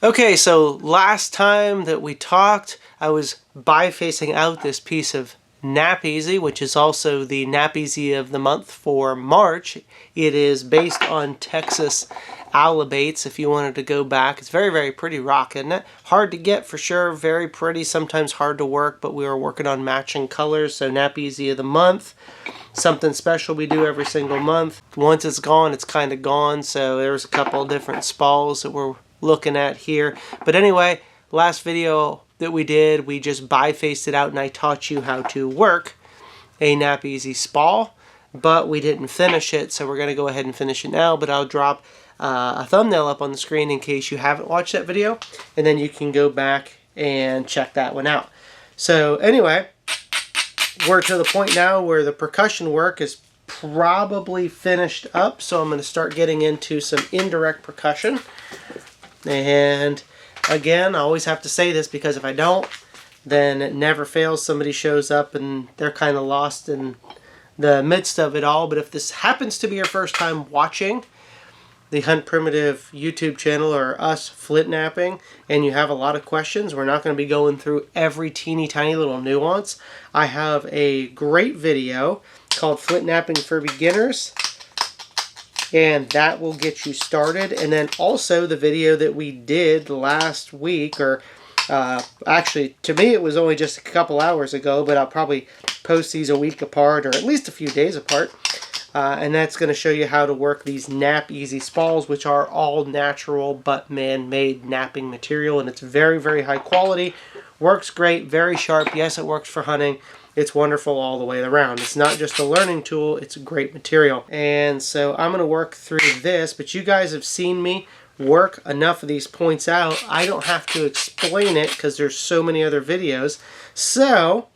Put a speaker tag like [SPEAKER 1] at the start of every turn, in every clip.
[SPEAKER 1] Okay, so last time that we talked, I was bifacing out this piece of KnapEasy, which is also the KnapEasy of the month for March. It is based on Texas Alibates, if you wanted to go back. It's very, very pretty rock, isn't it? Hard to get for sure, very pretty, sometimes hard to work, but we were working on matching colors, so KnapEasy of the month. Something special we do every single month. Once it's gone, it's kind of gone, so there's a couple of different spalls that we're looking at here. But anyway, last video that we did, we just bifaced it out and I taught you how to work a KnapEasy spall, but we didn't finish it, so we're going to go ahead and finish it now. But I'll drop a thumbnail up on the screen in case you haven't watched that video, and then you can go back and check that one out. So anyway, we're to the point now where the percussion work is probably finished up, so I'm going to start getting into some indirect percussion. And again, I always have to say this because if I don't, then it never fails. Somebody shows up and they're kind of lost in the midst of it all. But if this happens to be your first time watching the Hunt Primitive YouTube channel or us flint napping, and you have a lot of questions, we're not going to be going through every teeny tiny little nuance. I have a great video called Flint Napping for Beginners, and that will get you started. And then also the video that we did last week, or actually to me it was only just a couple hours ago, but I'll probably post these a week apart or at least a few days apart. And that's going to show you how to work these KnapEasy spalls, which are all natural but man-made napping material, and it's very, very high quality. Works great, very sharp. Yes, it works for hunting. It's wonderful all the way around. It's not just a learning tool, it's a great material. And so I'm going to work through this, but you guys have seen me work enough of these points out. I don't have to explain it because there's so many other videos. So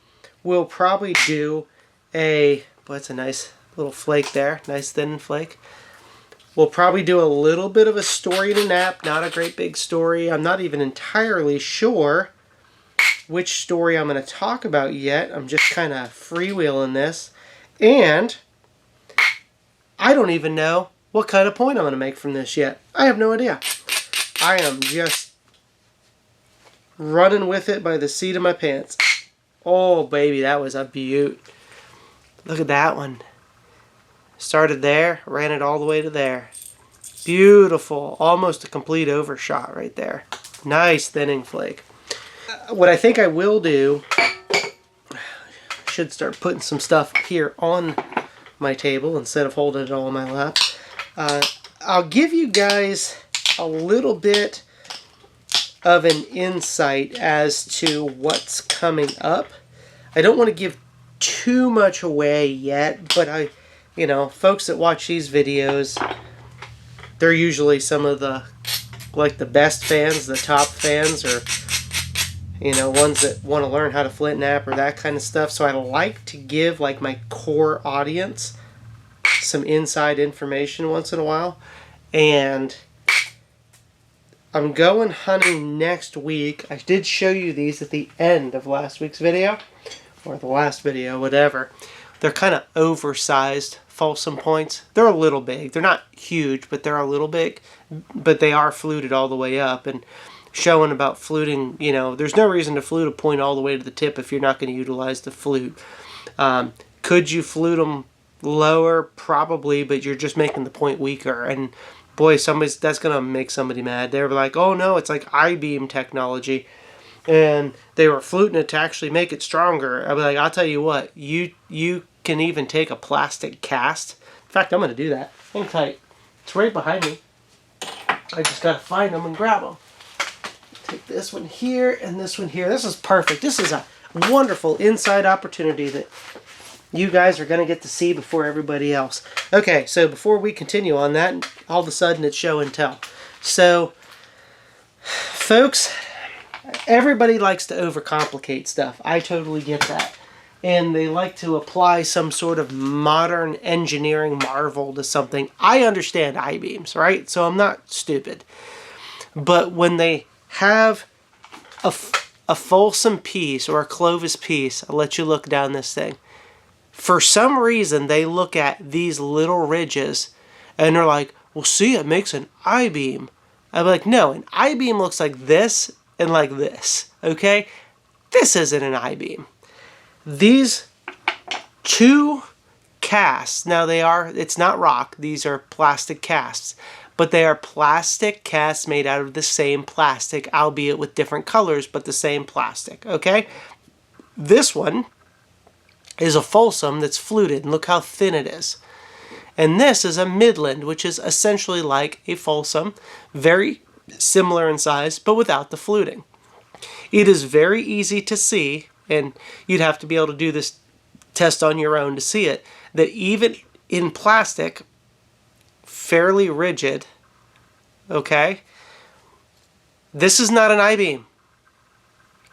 [SPEAKER 1] we'll probably do a, what's a nice little flake there, nice thin flake. We'll probably do a little bit of a story to nap, not a great big story. I'm not even entirely sure which story I'm going to talk about yet. I'm just kind of freewheeling this. And I don't even know what kind of point I'm going to make from this yet. I have no idea. I am just running with it by the seat of my pants. Oh, baby, that was a beaut. Look at that one. Started there, ran it all the way to there. Beautiful. Almost a complete overshot right there. Nice thinning flake. What I think I will do, should start putting some stuff here on my table instead of holding it all in my lap. I'll give you guys a little bit of an insight as to what's coming up. I don't want to give too much away yet, but you know, folks that watch these videos, they're usually some of the, like, the best fans, the top fans, or, you know, ones that want to learn how to flint nap or that kind of stuff. So I like to give, like, my core audience some inside information once in a while. And I'm going hunting next week. I did show you these at the end of last week's video, or the last video, whatever. They're kind of oversized Folsom points. They're a little big. They're not huge, but they're a little big. But they are fluted all the way up. And showing about fluting, you know, there's no reason to flute a point all the way to the tip if you're not going to utilize the flute. Could you flute them lower? Probably, but you're just making the point weaker. And boy, that's going to make somebody mad. They're like, oh no, it's like I-beam technology. And they were fluting it to actually make it stronger. I'd be like, I'll tell you what, you can even take a plastic cast. In fact, I'm going to do that. Hang tight. It's right behind me. I just got to find them and grab them. Take this one here and this one here. This is perfect. This is a wonderful inside opportunity that you guys are going to get to see before everybody else. Okay, so before we continue on that, all of a sudden it's show and tell. So, folks, everybody likes to overcomplicate stuff. I totally get that. And they like to apply some sort of modern engineering marvel to something. I understand I-beams, right? So I'm not stupid. But when they have a Folsom piece or a Clovis piece, I'll let you look down this thing. For some reason, they look at these little ridges and they're like, well, see, it makes an I-beam. I'd be like, no, an I-beam looks like this and like this, okay? This isn't an I-beam. These two casts, now it's not rock, these are plastic casts, but they are plastic casts made out of the same plastic, albeit with different colors, but the same plastic, okay? This one is a Folsom that's fluted, and look how thin it is. And this is a Midland, which is essentially like a Folsom, very similar in size, but without the fluting. It is very easy to see, and you'd have to be able to do this test on your own to see it, that even in plastic, fairly rigid, okay, this is not an I-beam.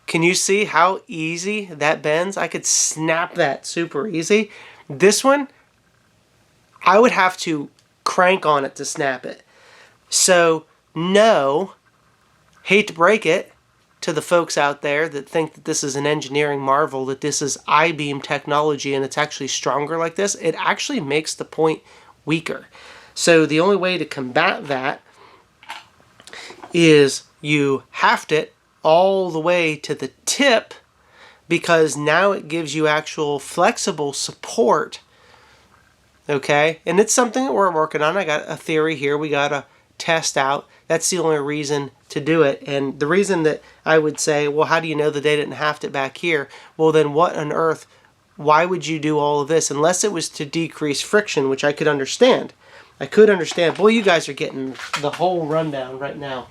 [SPEAKER 1] Can you see how easy that bends? I could snap that super easy. This one, I would have to crank on it to snap it. So, no, hate to break it to the folks out there that think that this is an engineering marvel, that this is I-beam technology and it's actually stronger like this. It actually makes the point weaker. So the only way to combat that is you haft it all the way to the tip, because now it gives you actual flexible support. Okay, and it's something that we're working on. I got a theory here we got to test out. That's the only reason to do it. And the reason that I would say, well, how do you know that they didn't haft it back here? Well, then what on earth, why would you do all of this? Unless it was to decrease friction, which I could understand. I could understand. Boy, you guys are getting the whole rundown right now.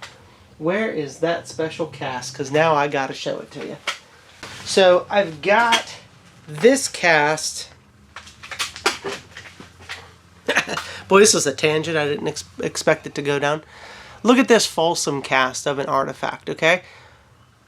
[SPEAKER 1] Where is that special cast? Because now I got to show it to you. So I've got this cast. Boy, this was a tangent. I didn't expect it to go down. Look at this Folsom cast of an artifact, okay?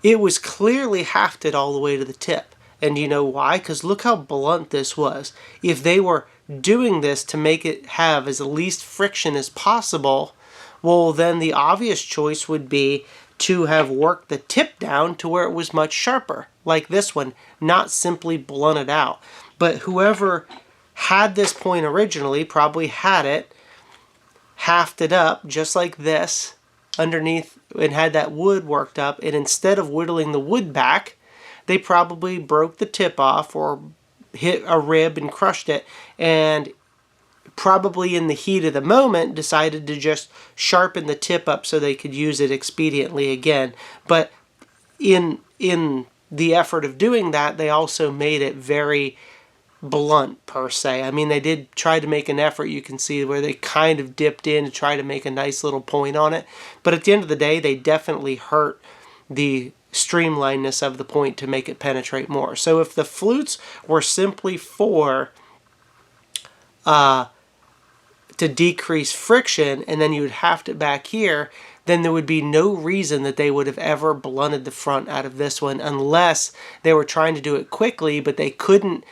[SPEAKER 1] It was clearly hafted all the way to the tip. And you know why? Because look how blunt this was. If they were doing this to make it have as least friction as possible, well, then the obvious choice would be to have worked the tip down to where it was much sharper, like this one, not simply blunted out. But whoever had this point originally probably had it hafted up just like this underneath and had that wood worked up, and instead of whittling the wood back, they probably broke the tip off or hit a rib and crushed it, and probably in the heat of the moment decided to just sharpen the tip up so they could use it expediently again. But in the effort of doing that, they also made it very blunt per se. I mean, they did try to make an effort, you can see where they kind of dipped in to try to make a nice little point on it. But at the end of the day, they definitely hurt the streamlinedness of the point to make it penetrate more. So if the flutes were simply for to decrease friction, and then you would haft it back here, then there would be no reason that they would have ever blunted the front out of this one, unless they were trying to do it quickly, but they couldn't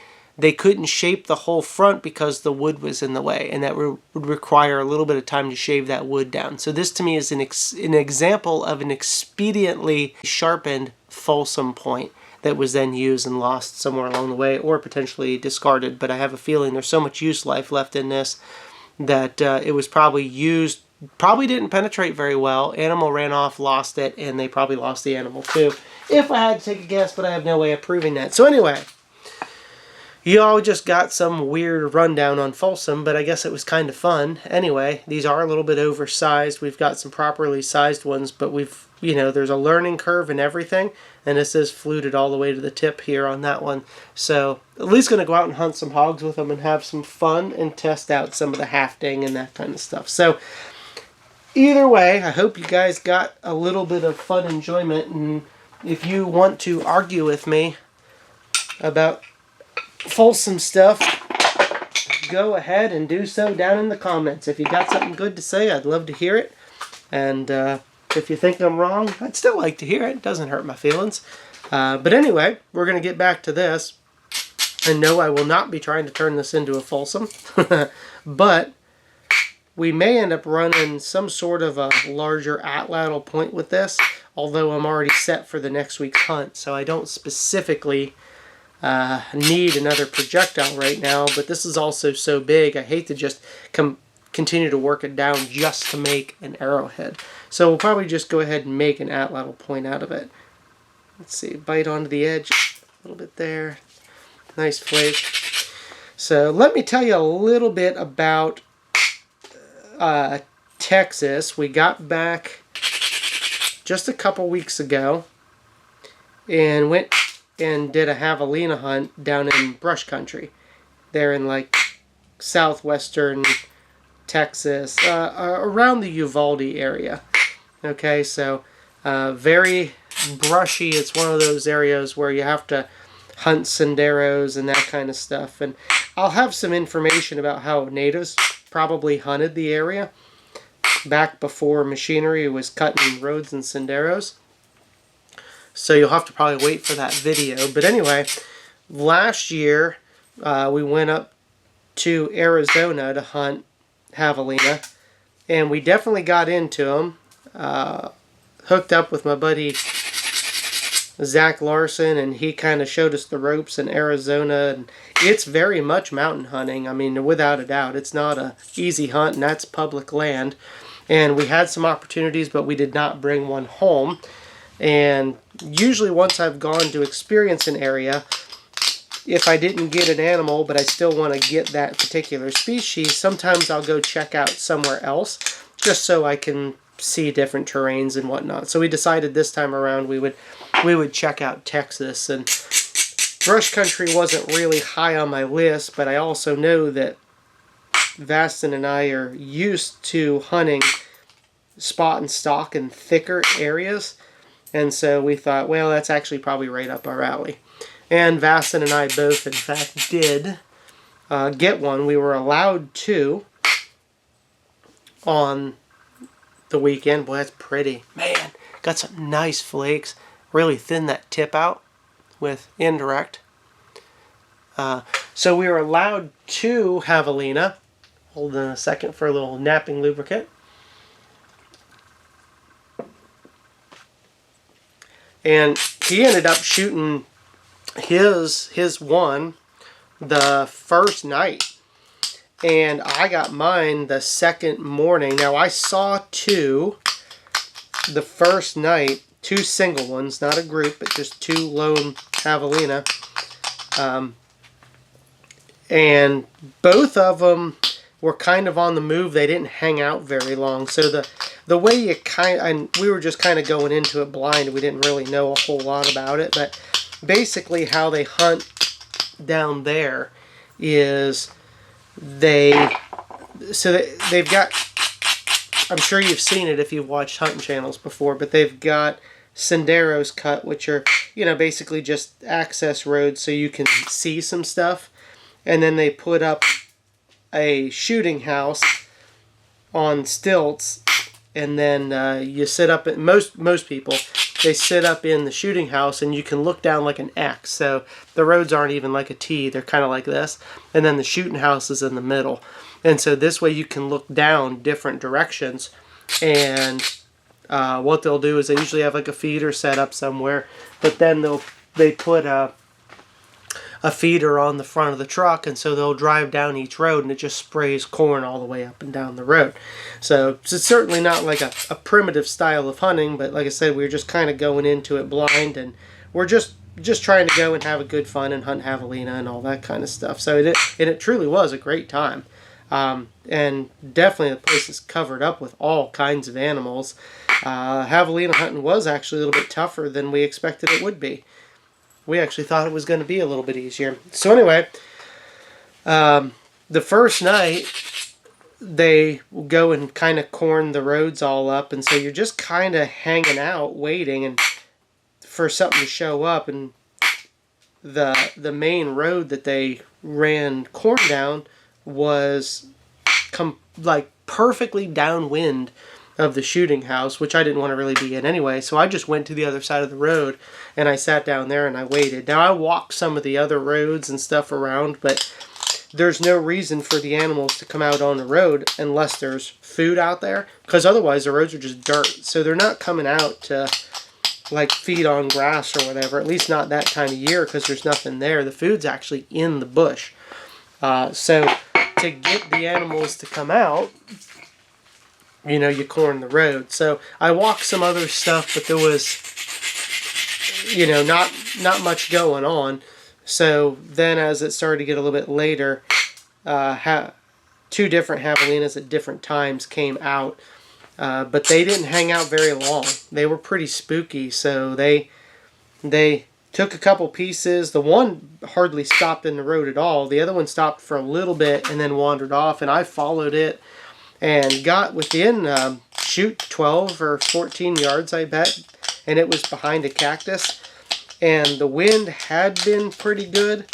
[SPEAKER 1] shape the whole front because the wood was in the way, and that would require a little bit of time to shave that wood down. So this to me is an example of an expediently sharpened Folsom point that was then used and lost somewhere along the way, or potentially discarded. But I have a feeling there's so much use life left in this that it was probably used, probably didn't penetrate very well. Animal ran off, lost it, and they probably lost the animal too, if I had to take a guess, but I have no way of proving that. So anyway, you all just got some weird rundown on Folsom, but I guess it was kind of fun. Anyway, these are a little bit oversized. We've got some properly sized ones, but there's a learning curve and everything, and this is fluted all the way to the tip here on that one. So at least going to go out and hunt some hogs with them and have some fun and test out some of the hafting and that kind of stuff. So either way, I hope you guys got a little bit of fun enjoyment, and if you want to argue with me about Folsom stuff, go ahead and do so down in the comments. If you got something good to say, I'd love to hear it. And if you think I'm wrong, I'd still like to hear it. It doesn't hurt my feelings. But anyway, we're going to get back to this. And no, I will not be trying to turn this into a Folsom. But we may end up running some sort of a larger atlatl point with this, although I'm already set for the next week's hunt, so I don't specifically need another projectile right now. But this is also so big, I hate to just continue to work it down just to make an arrowhead. So we'll probably just go ahead and make an atlatl point out of it. Let's see, bite onto the edge a little bit there. Nice flake. So let me tell you a little bit about Texas. We got back just a couple weeks ago and went and did a javelina hunt down in brush country. There in like southwestern Texas, around the Uvalde area. Okay, so very brushy. It's one of those areas where you have to hunt senderos and that kind of stuff. And I'll have some information about how natives probably hunted the area back before machinery was cutting roads and senderos. So you'll have to probably wait for that video. But anyway, last year we went up to Arizona to hunt javelina, and we definitely got into them. Hooked up with my buddy Zach Larson, and he kind of showed us the ropes in Arizona, and it's very much mountain hunting. I mean, without a doubt, it's not an easy hunt, and that's public land. And we had some opportunities, but we did not bring one home. And usually once I've gone to experience an area, if I didn't get an animal, but I still want to get that particular species, sometimes I'll go check out somewhere else, just so I can see different terrains and whatnot. So we decided this time around we would check out Texas. And brush country wasn't really high on my list, but I also know that Vastin and I are used to hunting spot and stalk in thicker areas, and so we thought, well, that's actually probably right up our alley. And Vastin and I both, in fact, did get one. We were allowed to on the weekend. Boy, that's pretty. Man, got some nice flakes. Really thin that tip out with indirect. So we were allowed to javelina. Hold on a second for a little knapping lubricant. And he ended up shooting his one the first night. And I got mine the second morning. Now I saw two the first night, two single ones, not a group, but just two lone javelina. And both of them were kind of on the move. They didn't hang out very long. So the way you and we were just kind of going into it blind. We didn't really know a whole lot about it. But basically how they hunt down there is they've got, I'm sure you've seen it if you've watched hunting channels before, but they've got senderos cut, which are, you know, basically just access roads so you can see some stuff. And then they put up a shooting house on stilts, and then you sit up at most people, they sit up in the shooting house, and you can look down like an X. So the roads aren't even like a T, they're kind of like this, and then the shooting house is in the middle. And so this way you can look down different directions. And what they'll do is they usually have like a feeder set up somewhere, but then they put a feeder on the front of the truck, and so they'll drive down each road, and it just sprays corn all the way up and down the road. So it's certainly not like a primitive style of hunting, but like I said, we were just kind of going into it blind, and we're just trying to go and have a good fun and hunt javelina and all that kind of stuff. So it truly was a great time. And definitely the place is covered up with all kinds of animals. Javelina hunting was actually a little bit tougher than we expected it would be. We actually thought it was going to be a little bit easier. So anyway, the first night they go and kind of corn the roads all up, and so you're just kind of hanging out waiting and for something to show up. And the main road that they ran corn down was like perfectly downwind of the shooting house, which I didn't want to really be in anyway. So I just went to the other side of the road and I sat down there and I waited. Now I walked some of the other roads and stuff around, but there's no reason for the animals to come out on the road unless there's food out there, because otherwise the roads are just dirt. So they're not coming out to like feed on grass or whatever, at least not that time of year, because there's nothing there. The food's actually in the bush. So to get the animals to come out, you know, you corn the road. So I walked some other stuff, but there was, you know, not much going on. So then as it started to get a little bit later, two different javelinas at different times came out. But they didn't hang out very long. They were pretty spooky, so they took a couple pieces. The one hardly stopped in the road at all. The other one stopped for a little bit and then wandered off, and I followed it and got within, shoot, 12 or 14 yards, I bet, and it was behind a cactus. And the wind had been pretty good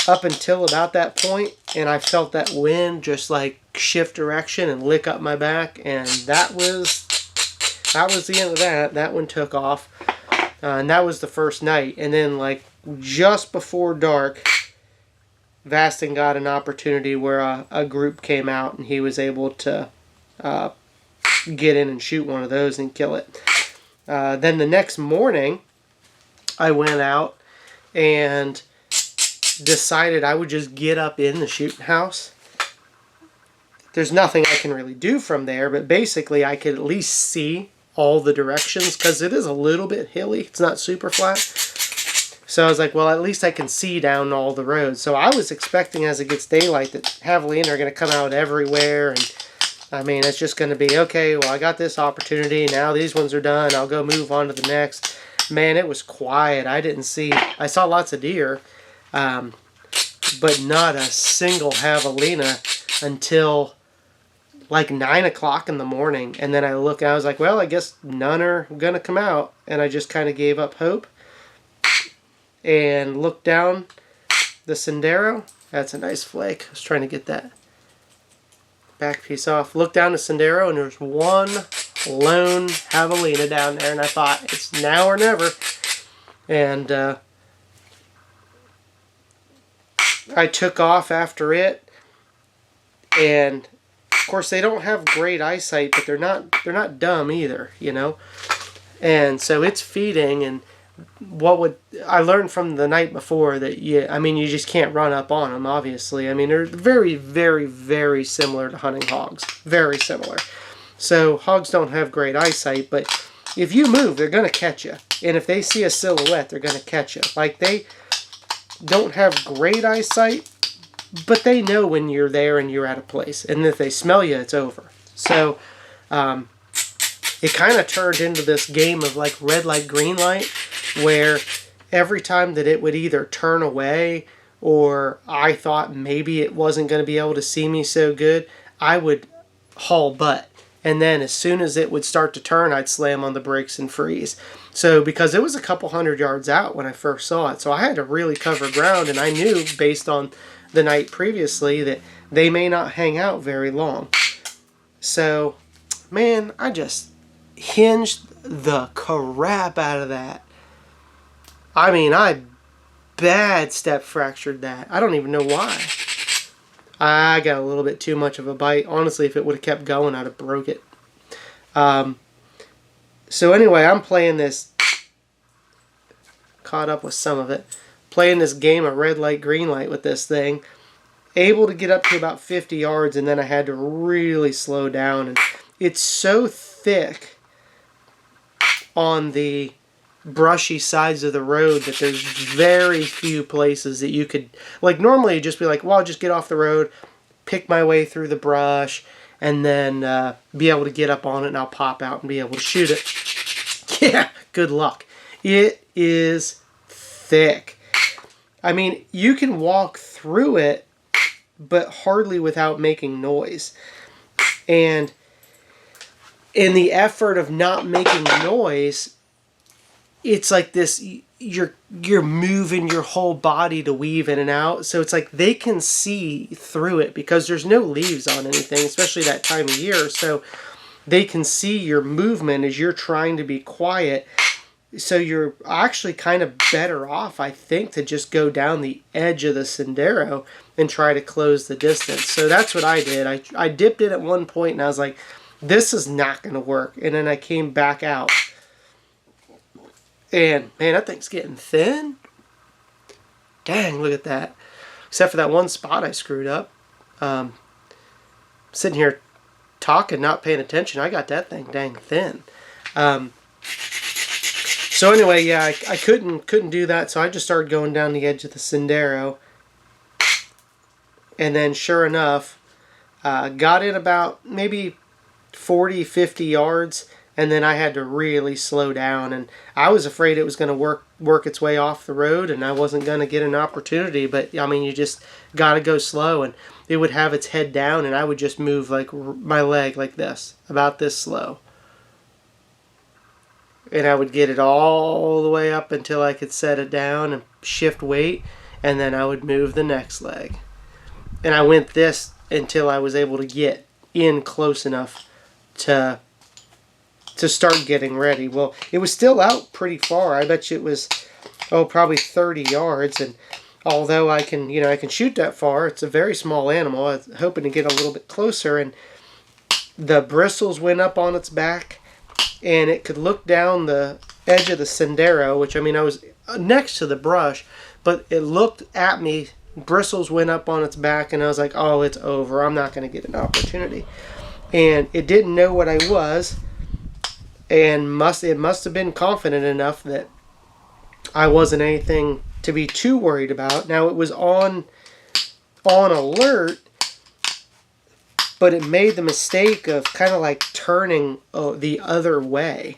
[SPEAKER 1] up until about that point, and I felt that wind just like shift direction and lick up my back, and that was the end of that. That one took off, and that was the first night. And then like just before dark, Vastin got an opportunity where a group came out, and he was able to get in and shoot one of those and kill it. Then the next morning, I went out and decided I would just get up in the shooting house. There's nothing I can really do from there, but basically I could at least see all the directions because it is a little bit hilly. It's not super flat. So I was like, well, at least I can see down all the roads. So I was expecting as it gets daylight that javelina are going to come out everywhere. And I mean, it's just going to be, okay, well, I got this opportunity. Now these ones are done. I'll go move on to the next. Man, it was quiet. I saw lots of deer. But not a single javelina until like 9 o'clock in the morning. And then I look and I was like, well, I guess none are going to come out. And I just kind of gave up hope and looked down the sendero. That's a nice flake. I was trying to get that back piece off. Looked down the sendero and there's one lone javelina down there. And I thought, it's now or never. And I took off after it, and of course they don't have great eyesight, but they're not dumb either, you know. And so it's feeding, and I learned from the night before that you just can't run up on them. Obviously, I mean they're very, very, very similar to hunting hogs, very similar. So hogs don't have great eyesight, but if you move, they're gonna catch you, and if they see a silhouette, they're gonna catch you. Like they don't have great eyesight, but they know when you're there and you're at a place. And if they smell you, it's over. So it kind of turned into this game of like red light, green light, where every time that it would either turn away or I thought maybe it wasn't going to be able to see me so good, I would haul butt. And then as soon as it would start to turn, I'd slam on the brakes and freeze. So because it was a couple 100 yards out when I first saw it, so I had to really cover ground, and I knew based on the night previously that they may not hang out very long. So, man, I just hinged the crap out of that. I mean, I bad step fractured that. I don't even know why. I got a little bit too much of a bite. Honestly, if it would have kept going, I'd have broke it. So anyway, I'm playing this, caught up with some of it, playing this game of red light, green light with this thing, able to get up to about 50 yards, and then I had to really slow down. And it's so thick on the brushy sides of the road that there's very few places that you could, like normally you'd just be like, well, I'll just get off the road, pick my way through the brush, and then be able to get up on it, and I'll pop out and be able to shoot it. Yeah, good luck. It is thick. I mean, you can walk through it, but hardly without making noise. And in the effort of not making noise, it's like this, you're moving your whole body to weave in and out. So it's like they can see through it because there's no leaves on anything, especially that time of year. So they can see your movement as you're trying to be quiet. So you're actually kind of better off, I think, to just go down the edge of the sendero and try to close the distance. So that's what I did. I dipped in at one point and I was like, this is not going to work. And then I came back out. And, man, that thing's getting thin. Dang, look at that. Except for that one spot I screwed up. Sitting here talking, not paying attention, I got that thing dang thin. So anyway, yeah, I couldn't do that, so I just started going down the edge of the sendero. And then sure enough, got in about maybe 40, 50 yards, and then I had to really slow down. And I was afraid it was going to work its way off the road, and I wasn't going to get an opportunity. But, I mean, you just got to go slow, and it would have its head down, and I would just move like my leg like this, about this slow. And I would get it all the way up until I could set it down and shift weight, and then I would move the next leg. And I went this until I was able to get in close enough to start getting ready. Well, it was still out pretty far. I bet you it was, probably 30 yards. And although I can shoot that far, it's a very small animal. I was hoping to get a little bit closer, and the bristles went up on its back, and it could look down the edge of the sendero, which, I mean, I was next to the brush, but it looked at me. Bristles went up on its back, and I was like, oh, it's over. I'm not going to get an opportunity. And it didn't know what I was, and it must have been confident enough that I wasn't anything to be too worried about. Now, it was on alert, but it made the mistake of kind of like turning the other way.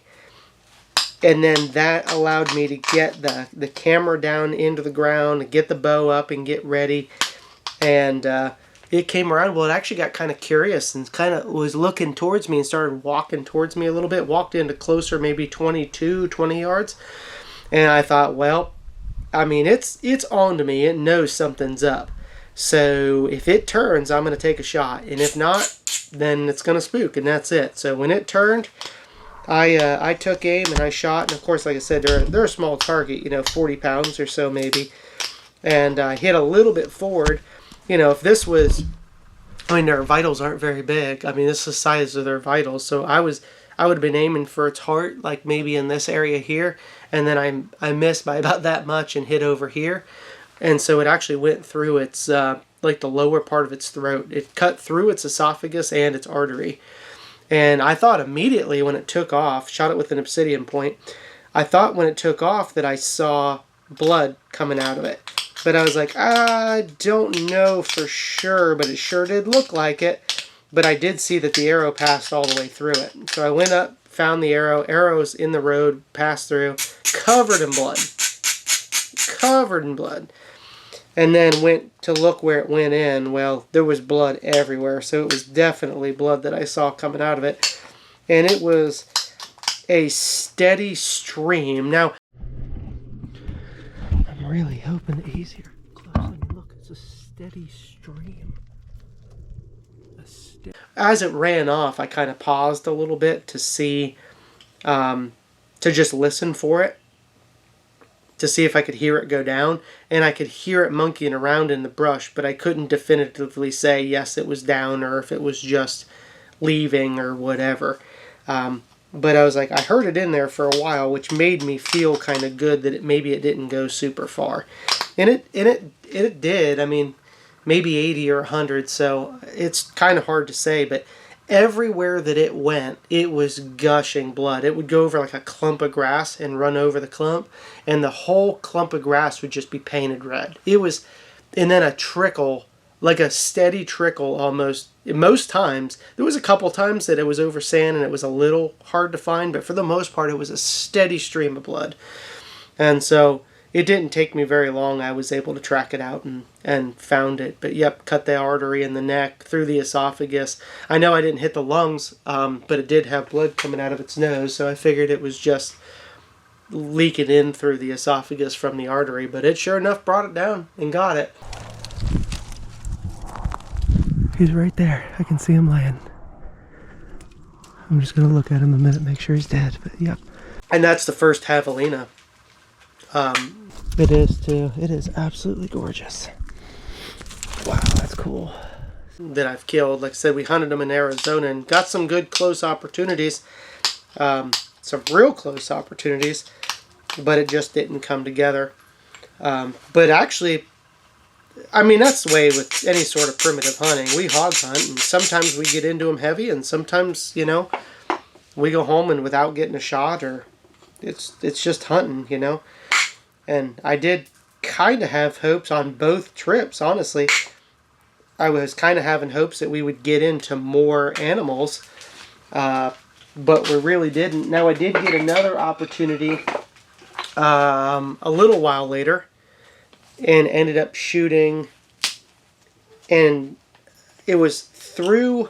[SPEAKER 1] And then that allowed me to get the camera down into the ground, get the bow up and get ready. And it came around. Well, it actually got kind of curious and kind of was looking towards me and started walking towards me a little bit. Walked into closer, maybe 20 yards. And I thought, well, I mean, it's on to me. It knows something's up. So if it turns, I'm going to take a shot. And if not, then it's going to spook, and that's it. So when it turned, I took aim and I shot. And of course, like I said, they're a small target, 40 pounds or so maybe. And I hit a little bit forward. If this was, I mean, their vitals aren't very big. I mean, this is the size of their vitals. So I would have been aiming for its heart, like maybe in this area here. And then I missed by about that much and hit over here. And so it actually went through its, like the lower part of its throat. It cut through its esophagus and its artery. And I thought immediately when it took off, shot it with an obsidian point, I thought when it took off that I saw blood coming out of it. But I was like, I don't know for sure, but it sure did look like it. But I did see that the arrow passed all the way through it. So I went up, found the arrows in the road, passed through, covered in blood. Covered in blood. And then went to look where it went in. Well, there was blood everywhere. So it was definitely blood that I saw coming out of it. And it was a steady stream. Now, I'm really hoping the easier. Close, let me look. It's a steady stream. As it ran off, I kind of paused a little bit to see, to just listen for it. To see if I could hear it go down, and I could hear it monkeying around in the brush, but I couldn't definitively say yes, it was down, or if it was just leaving or whatever. But I was like, I heard it in there for a while, which made me feel kind of good that maybe it didn't go super far, and it did. I mean, maybe 80 or 100, so it's kind of hard to say, but everywhere that it went, it was gushing blood. It would go over like a clump of grass and run over the clump, and the whole clump of grass would just be painted red. It was, and then a trickle, like a steady trickle almost. Most times, there was a couple times that it was over sand and it was a little hard to find, but for the most part, it was a steady stream of blood. And so it didn't take me very long. I was able to track it out and found it. But yep, cut the artery in the neck, through the esophagus. I know I didn't hit the lungs, but it did have blood coming out of its nose, so I figured it was just leaking in through the esophagus from the artery. But it sure enough brought it down and got it. He's right there. I can see him laying. I'm just going to look at him a minute, make sure he's dead. But yep. And that's the first javelina. It is too. It is absolutely gorgeous. Wow, that's cool. That I've killed. Like I said, we hunted them in Arizona and got some good close opportunities. Some real close opportunities, but it just didn't come together. But actually, I mean, that's the way with any sort of primitive hunting. We hog hunt, and sometimes we get into them heavy, and sometimes, you know, we go home and without getting a shot, or it's just hunting, you know. And I did kind of have hopes on both trips, honestly. I was kind of having hopes that we would get into more animals, but we really didn't. Now, I did get another opportunity a little while later, and ended up shooting, and it was through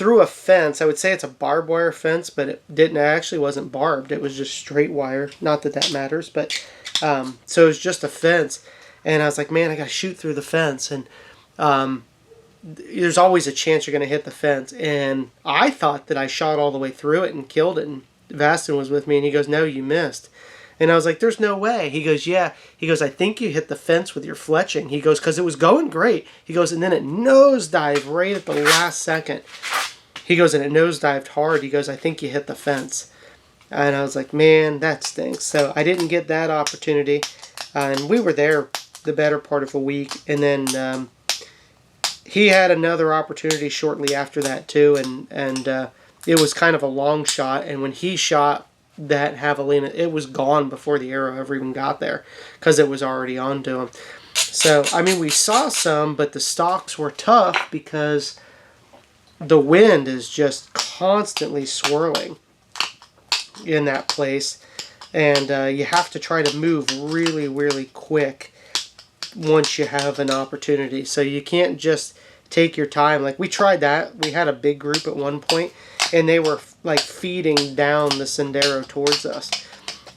[SPEAKER 1] a fence. I would say it's a barbed wire fence, but it actually wasn't barbed. It was just straight wire. Not that that matters, but so it was just a fence. And I was like, man, I got to shoot through the fence. And there's always a chance you're going to hit the fence. And I thought that I shot all the way through it and killed it. And Vastin was with me, and he goes, no, you missed. And I was like, there's no way. He goes, yeah. He goes, I think you hit the fence with your fletching. He goes, because it was going great. He goes, and then it nosedived right at the last second. He goes, and it nosedived hard. He goes, I think you hit the fence. And I was like, man, that stinks. So I didn't get that opportunity. And we were there the better part of a week. And then he had another opportunity shortly after that too. And it was kind of a long shot. And when he shot that javelina, it was gone before the arrow ever even got there, because it was already onto him. So, I mean, we saw some, but the stalks were tough because the wind is just constantly swirling in that place, and you have to try to move really, really quick once you have an opportunity. So you can't just take your time. Like, we tried that. We had a big group at one point, and they were like feeding down the sendero towards us.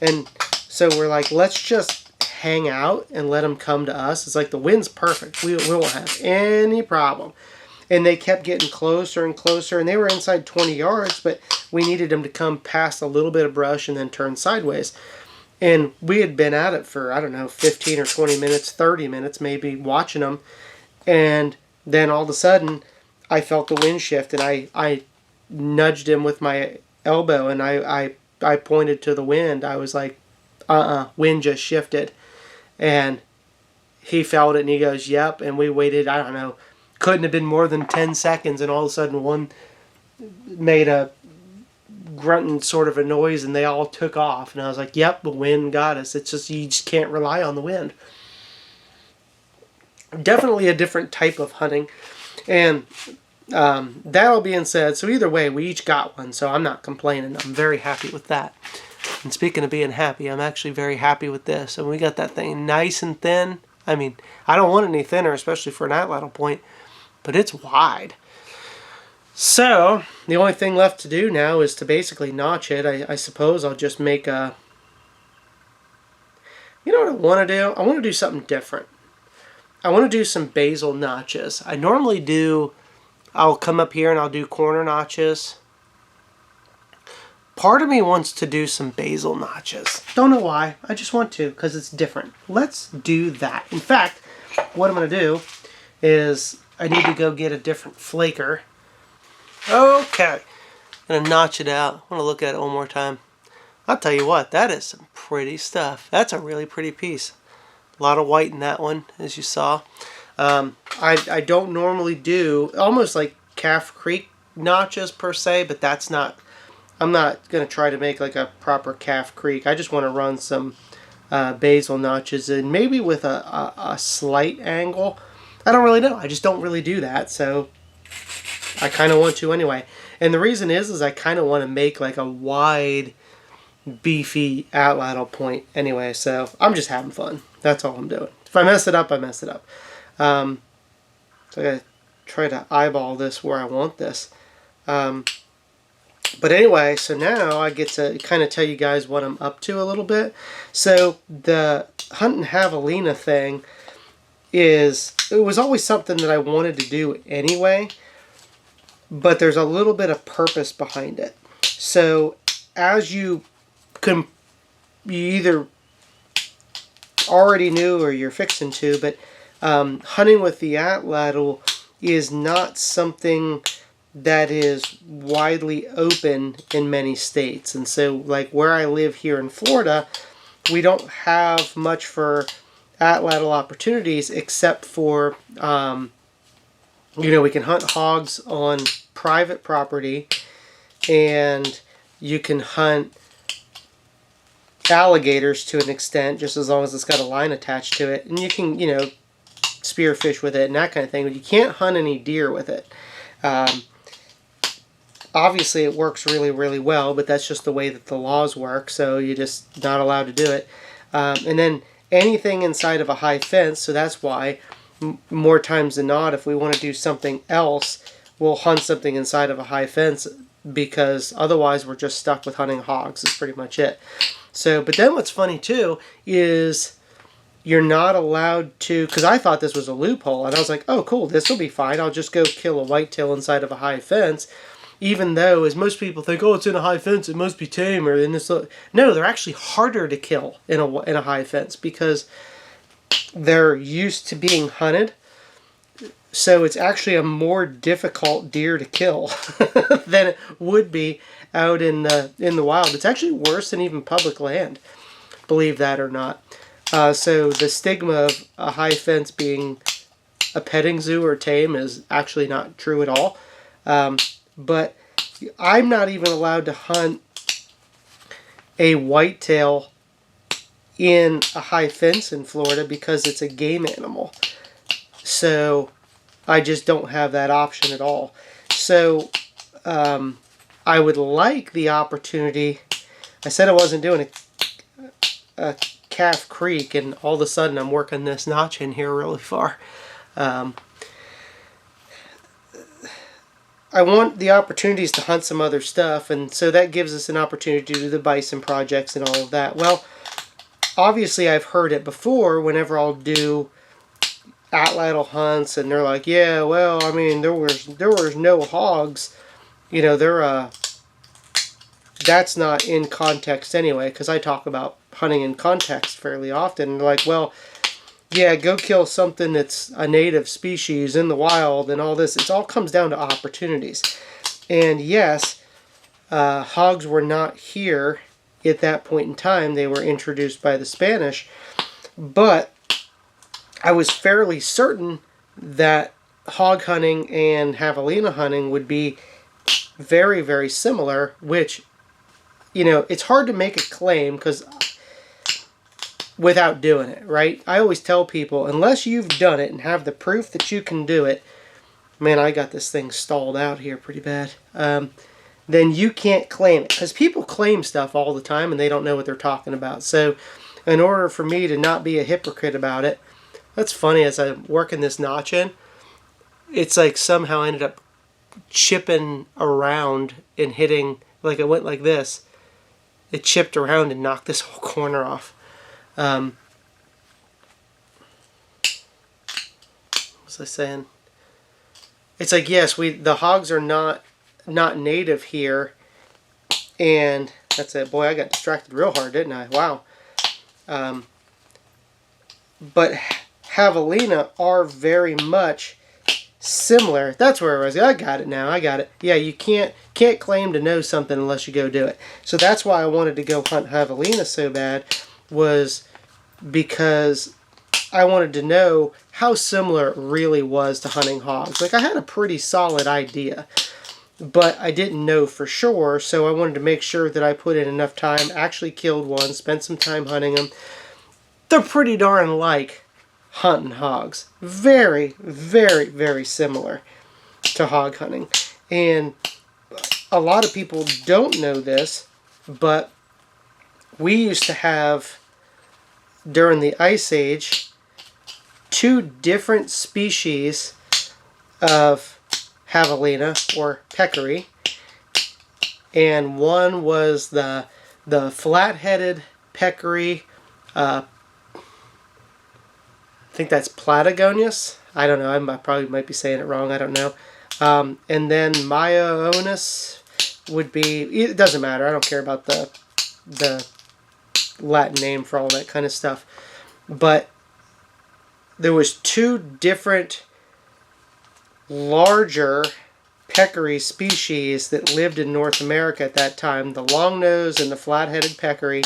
[SPEAKER 1] And so we're like, let's just hang out and let them come to us. It's like, the wind's perfect. We won't have any problem. And they kept getting closer and closer, and they were inside 20 yards, but we needed them to come past a little bit of brush and then turn sideways. And we had been at it for, I don't know, 15 or 20 minutes, 30 minutes maybe, watching them. And then all of a sudden, I felt the wind shift, and I nudged him with my elbow, and I pointed to the wind. I was like, wind just shifted. And he felt it, and he goes, yep. And we waited, I don't know, couldn't have been more than 10 seconds, and all of a sudden one made a grunting sort of a noise, and they all took off. And I was like, yep, the wind got us. It's just, you just can't rely on the wind. Definitely a different type of hunting. And that all being said, so either way, we each got one, so I'm not complaining. I'm very happy with that. And speaking of being happy, I'm actually very happy with this. And we got that thing nice and thin. I mean, I don't want any thinner, especially for an atlatl point, but it's wide. So the only thing left to do now is to basically notch it. I suppose I'll just make a... You know what I want to do? I want to do something different. I want to do some basil notches. I normally do... I'll come up here and I'll do corner notches. Part of me wants to do some basil notches. Don't know why. I just want to, because it's different. Let's do that. In fact, what I'm going to do is I need to go get a different flaker. Okay. I'm going to notch it out. I want to look at it one more time. I'll tell you what, that is some pretty stuff. That's a really pretty piece. A lot of white in that one, as you saw. I don't normally do almost like Calf Creek notches per se, but that's not... I'm not going to try to make like a proper Calf Creek. I just want to run some basil notches, and maybe with a slight angle. I don't really know. I just don't really do that, so I kind of want to anyway. And the reason is I kind of want to make like a wide, beefy atlatl point anyway, so I'm just having fun. That's all I'm doing. If I mess it up, I mess it up. So I got to try to eyeball this where I want this. But anyway, so now I get to kind of tell you guys what I'm up to a little bit. So the hunting javelina thing it was always something that I wanted to do anyway, but there's a little bit of purpose behind it. So as you either already knew or you're fixing to, but hunting with the atlatl is not something that is widely open in many states. And so like where I live here in Florida, we don't have much for atlatl opportunities, except for, we can hunt hogs on private property, and you can hunt alligators to an extent, just as long as it's got a line attached to it. And you can, spearfish with it and that kind of thing, but you can't hunt any deer with it. Obviously, it works really, really well, but that's just the way that the laws work, so you're just not allowed to do it. And then anything inside of a high fence, so that's why more times than not, if we want to do something else, we'll hunt something inside of a high fence, because otherwise we're just stuck with hunting hogs. Is pretty much it. So, but then what's funny too is you're not allowed to, because I thought this was a loophole, and I was like, oh cool, this will be fine. I'll just go kill a whitetail inside of a high fence. Even though, as most people think, oh, it's in a high fence, it must be tame, or in this. No, they're actually harder to kill in a high fence because they're used to being hunted. So it's actually a more difficult deer to kill than it would be out in the wild. It's actually worse than even public land, believe that or not. So the stigma of a high fence being a petting zoo or tame is actually not true at all. But I'm not even allowed to hunt a whitetail in a high fence in Florida because it's a game animal. So I just don't have that option at all. So I would like the opportunity. I said I wasn't doing a Calf Creek, and all of a sudden I'm working this notch in here really far. I want the opportunities to hunt some other stuff, and so that gives us an opportunity to do the bison projects and all of that. Well, obviously I've heard it before whenever I'll do atlatl hunts, and they're like, yeah, well, I mean, there was no hogs. That's not in context anyway, because I talk about hunting in context fairly often. They're like, well, yeah, go kill something that's a native species in the wild and all this. It all comes down to opportunities. And yes, hogs were not here at that point in time. They were introduced by the Spanish. But I was fairly certain that hog hunting and javelina hunting would be very, very similar, which, it's hard to make a claim because without doing it, right? I always tell people, unless you've done it and have the proof that you can do it, man, I got this thing stalled out here pretty bad, then you can't claim it. Because people claim stuff all the time and they don't know what they're talking about. So in order for me to not be a hypocrite about it, that's funny, as I'm working this notch in, it's like somehow I ended up chipping around and hitting, like I went like this. It chipped around and knocked this whole corner off. What was I saying? It's like, yes, the hogs are not native here, and that's it. Boy, I got distracted real hard, didn't I? Wow. But javelina are very much similar. That's where I was. I got it now. I got it. Yeah, you can't claim to know something unless you go do it. So that's why I wanted to go hunt javelina so bad, was because I wanted to know how similar it really was to hunting hogs. Like, I had a pretty solid idea, but I didn't know for sure, so I wanted to make sure that I put in enough time, actually killed one, spent some time hunting them. They're pretty darn like hunting hogs. Very, very, very similar to hog hunting. And a lot of people don't know this, but we used to have, during the Ice Age, 2 different species of javelina, or peccary, and one was the flat-headed peccary. I think that's Platagonius. I don't know. I probably might be saying it wrong. I don't know. And then Myoonus would be. It doesn't matter. I don't care about the Latin name for all that kind of stuff. But there was 2 different larger peccary species that lived in North America at that time, the long-nosed and the flat-headed peccary.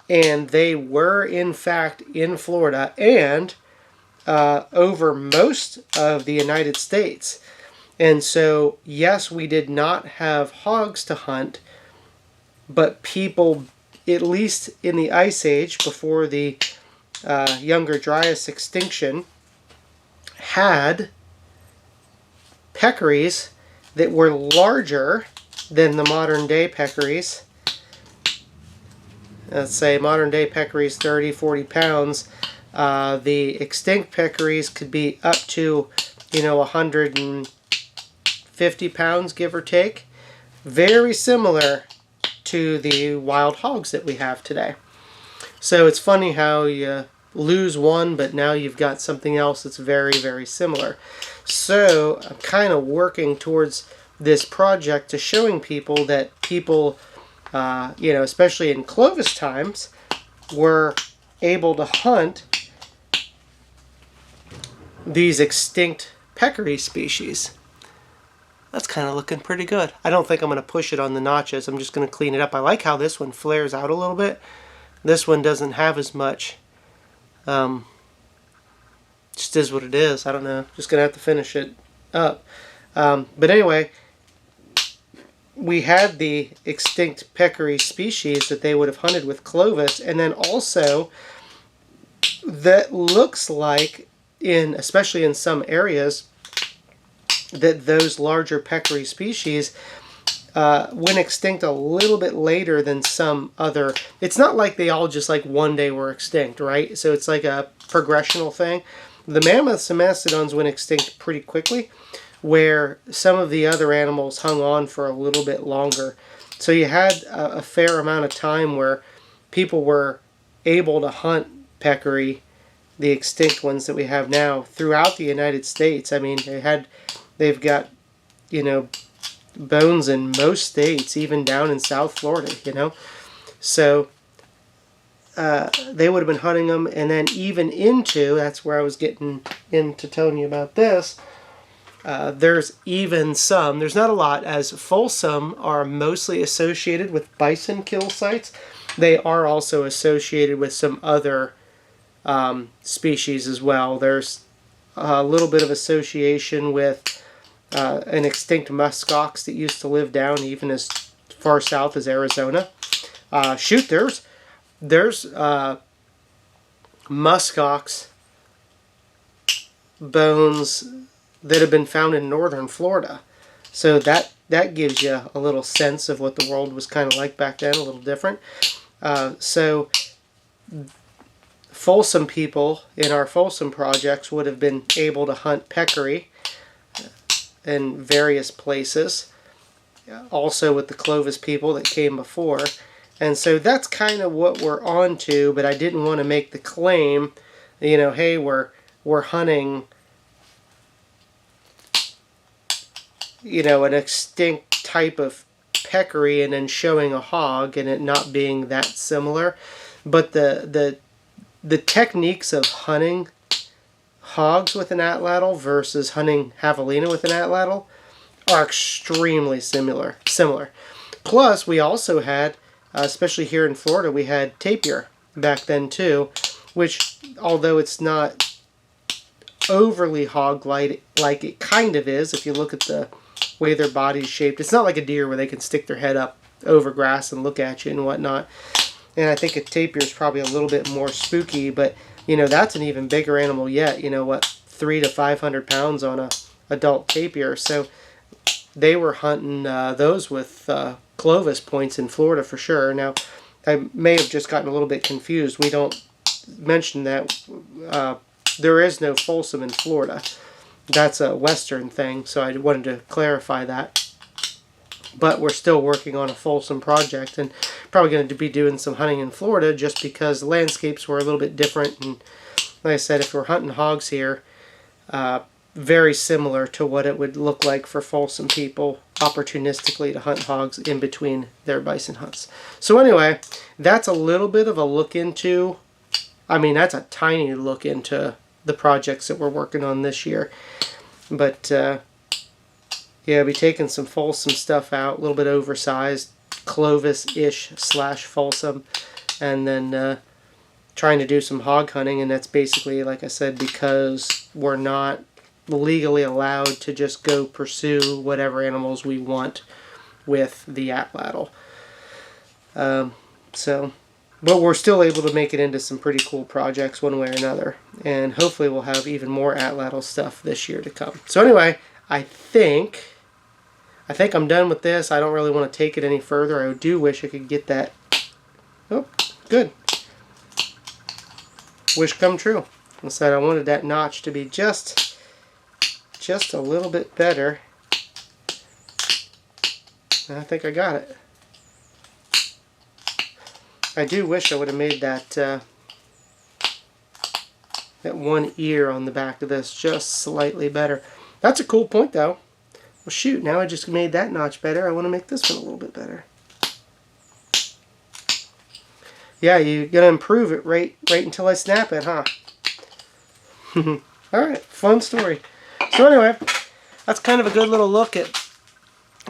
[SPEAKER 1] and they were in fact in Florida and over most of the United States. And so, yes, we did not have hogs to hunt, but people, at least in the Ice Age, before the Younger Dryas extinction, had peccaries that were larger than the modern day peccaries. Let's say modern day peccaries 30, 40 pounds. The extinct peccaries could be up to, 150 pounds, give or take. Very similar to the wild hogs that we have today. So it's funny how you lose one, but now you've got something else that's very, very similar. So I'm kind of working towards this project to showing people that people, especially in Clovis times, were able to hunt these extinct peccary species. That's kind of looking pretty good. I don't think I'm going to push it on the notches. I'm just going to clean it up. I like how this one flares out a little bit. This one doesn't have as much. Just is what it is. I don't know. Just going to have to finish it up. But anyway, we had the extinct peccary species that they would have hunted with Clovis. And then also, that looks like, especially in some areas, that those larger peccary species went extinct a little bit later than some other. It's not like they all just like one day were extinct, right? So it's like a progressional thing. The mammoths and mastodons went extinct pretty quickly, where some of the other animals hung on for a little bit longer. So you had a fair amount of time where people were able to hunt peccary, the extinct ones that we have now, throughout the United States. I mean, they've got, bones in most states, even down in South Florida, So they would have been hunting them, and then even that's where I was getting into telling you about this. There's even some, there's not a lot, as Folsom are mostly associated with bison kill sites. They are also associated with some other species as well. There's a little bit of association with an extinct muskox that used to live down even as far south as Arizona. There's muskox bones that have been found in northern Florida. So that gives you a little sense of what the world was kind of like back then, a little different. So Folsom people in our Folsom projects would have been able to hunt peccary in various places, also with the Clovis people that came before. And so that's kind of what we're on to, but I didn't want to make the claim, hey, we're hunting, an extinct type of peccary and then showing a hog and it not being that similar. But the techniques of hunting hogs with an atlatl versus hunting javelina with an atlatl are extremely similar. Plus, we also had, especially here in Florida, we had tapir back then too, which, although it's not overly hog-like, like it kind of is if you look at the way their body's shaped. It's not like a deer where they can stick their head up over grass and look at you and whatnot. And I think a tapir is probably a little bit more spooky, but that's an even bigger animal yet. 300 to 500 pounds on a adult tapir. So they were hunting those with Clovis points in Florida for sure. Now, I may have just gotten a little bit confused. We don't mention that there is no Folsom in Florida. That's a Western thing, so I wanted to clarify that. But we're still working on a Folsom project and probably going to be doing some hunting in Florida just because the landscapes were a little bit different. And like I said, if we're hunting hogs here, very similar to what it would look like for Folsom people opportunistically to hunt hogs in between their bison hunts. So anyway, that's a little bit of a look into, that's a tiny look into the projects that we're working on this year. But yeah, I'll be taking some Folsom stuff out, a little bit oversized, Clovis-ish / Folsom, and then trying to do some hog hunting, and that's basically, like I said, because we're not legally allowed to just go pursue whatever animals we want with the atlatl. But we're still able to make it into some pretty cool projects one way or another, and hopefully we'll have even more atlatl stuff this year to come. So anyway, I think I'm done with this. I don't really want to take it any further. I do wish I could get that. Oh, good. Wish come true. I said I wanted that notch to be just a little bit better. And I think I got it. I do wish I would have made that that one ear on the back of this just slightly better. That's a cool point though. Well shoot, now I just made that notch better. I want to make this one a little bit better. Yeah, you're going to improve it right until I snap it, huh? Alright, fun story. So anyway, that's kind of a good little look at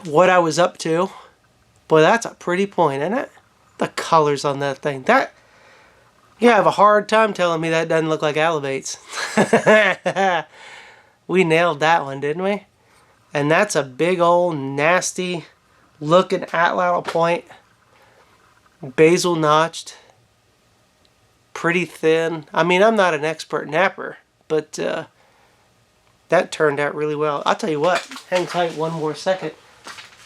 [SPEAKER 1] what I was up to. Boy, that's a pretty point, isn't it? The colors on that thing. That, you have a hard time telling me that doesn't look like Alibates. We nailed that one, didn't we? And that's a big old nasty looking atlatl point. Basil notched. Pretty thin. I mean, I'm not an expert napper, but that turned out really well. I'll tell you what, hang tight one more second.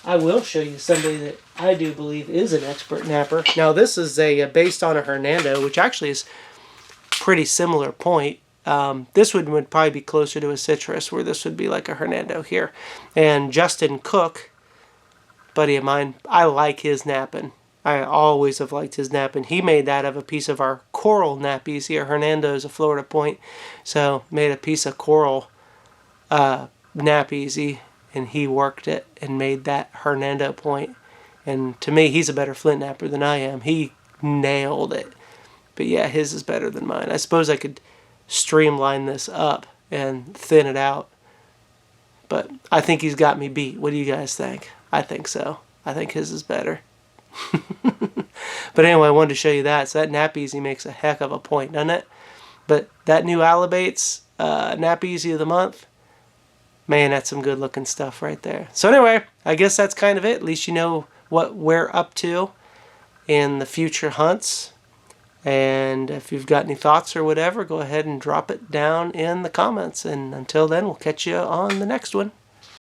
[SPEAKER 1] I will show you somebody that I do believe is an expert napper. Now this is based on a Hernando, which actually is pretty similar point. This would probably be closer to a citrus, where this would be like a Hernando here. And Justin Cook, buddy of mine, I like his napping. I always have liked his napping. He made that of a piece of our coral KnapEasy. Our Hernando is a Florida point, so made a piece of coral KnapEasy, and he worked it and made that Hernando point. And to me, he's a better flint napper than I am. He nailed it. But yeah, his is better than mine. I suppose I could streamline this up and thin it out. But I think he's got me beat. What do you guys think? I think so. I think his is better. But anyway, I wanted to show you that. So that KnapEasy makes a heck of a point, doesn't it? But that new Alibates KnapEasy of the month, man, that's some good looking stuff right there. So anyway, I guess that's kind of it. At least you know what we're up to in the future hunts. And if you've got any thoughts or whatever, go ahead and drop it down in the comments. And until then, we'll catch you on the next one.